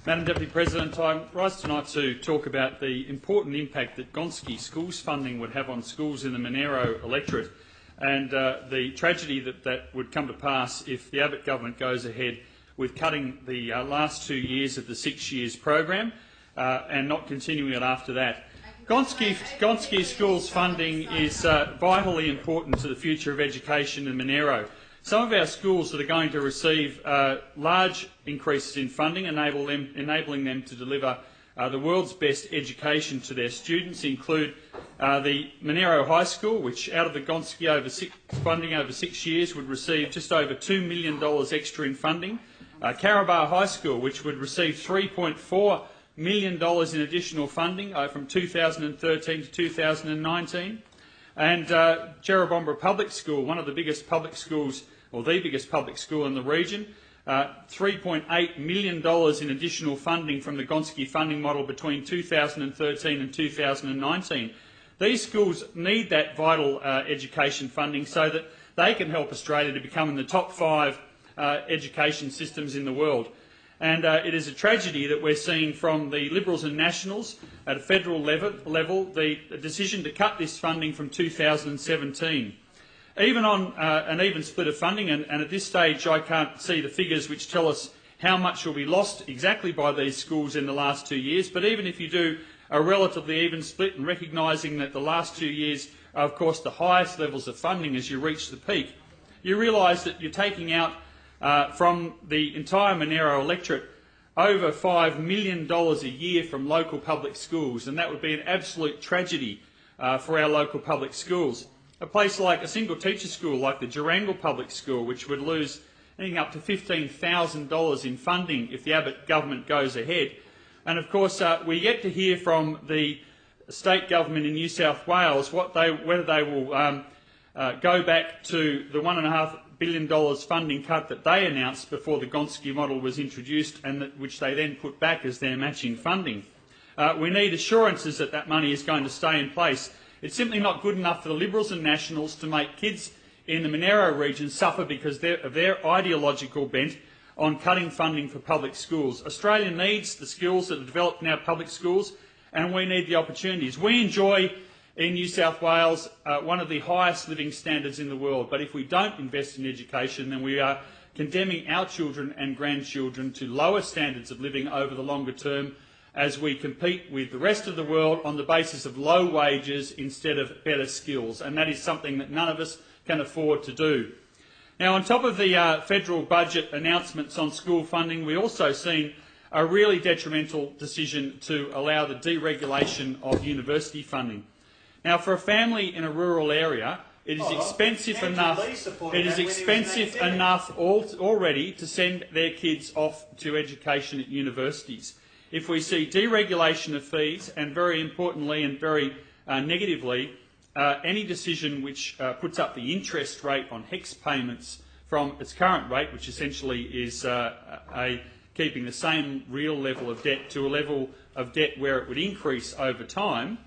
Madam Deputy President, I rise tonight to talk about the important impact that Gonski schools funding would have on schools in the Monaro electorate and the tragedy that would come to pass if the Abbott Government goes ahead with cutting the last 2 years of the 6 years program and not continuing it after that. Gonski schools funding is vitally important to the future of education in Monaro. Some of our schools that are going to receive large increases in funding, enabling them to deliver the world's best education to their students, include the Monaro High School, which out of the Gonski funding over 6 years would receive just over $2 million extra in funding. Caraba High School, which would receive $3.4 million in additional funding from 2013 to 2019. And Monaro Public School, one of the biggest public schools, or the biggest public school in the region, $3.8 million in additional funding from the Gonski funding model between 2013 and 2019. These schools need that vital education funding so that they can help Australia to become in the top 5 education systems in the world. And it is a tragedy that we're seeing from the Liberals and Nationals at a federal level the decision to cut this funding from 2017. Even on an even split of funding, and at this stage I can't see the figures which tell us how much will be lost exactly by these schools in the last 2 years, but even if you do a relatively even split and recognising that the last 2 years are of course the highest levels of funding as you reach the peak, you realise that you're taking out from the entire Monaro electorate over $5 million a year from local public schools, and that would be an absolute tragedy for our local public schools. A place like a single teacher school like the Durango Public School, which would lose anything up to $15,000 in funding if the Abbott Government goes ahead. And of course we're yet to hear from the state government in New South Wales whether they will go back to the $1.5 billion funding cut that they announced before the Gonski model was introduced and which they then put back as their matching funding. We need assurances that that money is going to stay in place. It's simply not good enough for the Liberals and Nationals to make kids in the Monaro region suffer because of their ideological bent on cutting funding for public schools. Australia needs the skills that are developed in our public schools, and we need the opportunities. We enjoy in New South Wales one of the highest living standards in the world, but if we don't invest in education, then we are condemning our children and grandchildren to lower standards of living over the longer term as we compete with the rest of the world on the basis of low wages instead of better skills, and that is something that none of us can afford to do. Now, on top of the federal budget announcements on school funding, we've also seen a really detrimental decision to allow the deregulation of university funding. Now, for a family in a rural area, it is expensive enough. It is expensive enough already to send their kids off to education at universities. If we see deregulation of fees, and very importantly and very negatively, any decision which puts up the interest rate on HECS payments from its current rate, which essentially is keeping the same real level of debt to a level of debt where it would increase over time,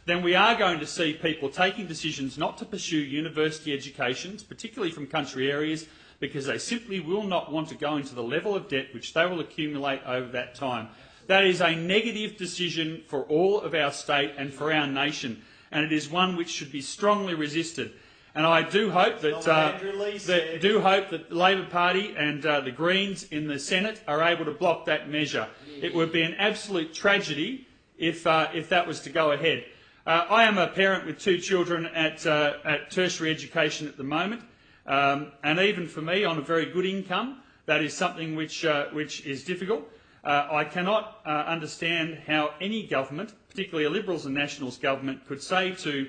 then we are going to see people taking decisions not to pursue university educations, particularly from country areas, because they simply will not want to go into the level of debt which they will accumulate over that time. That is a negative decision for all of our state and for our nation, and it is one which should be strongly resisted. And I do hope that the Labor Party and the Greens in the Senate are able to block that measure. It would be an absolute tragedy if that was to go ahead. I am a parent with 2 children at tertiary education at the moment, and even for me, on a very good income, that is something which is difficult. I cannot understand how any government, particularly a Liberals and Nationals government, could say to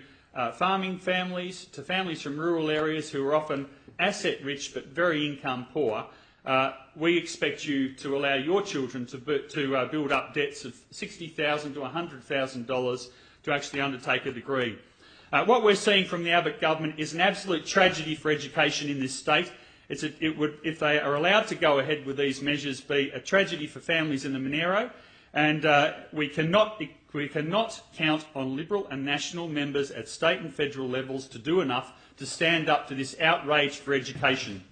farming families, to families from rural areas who are often asset-rich but very income-poor, we expect you to allow your children to build up debts of $60,000 to $100,000 to actually undertake a degree. What we're seeing from the Abbott Government is an absolute tragedy for education in this state. It would, if they are allowed to go ahead with these measures, be a tragedy for families in the Monaro, and we cannot count on Liberal and National members at state and federal levels to do enough to stand up to this outrage for education.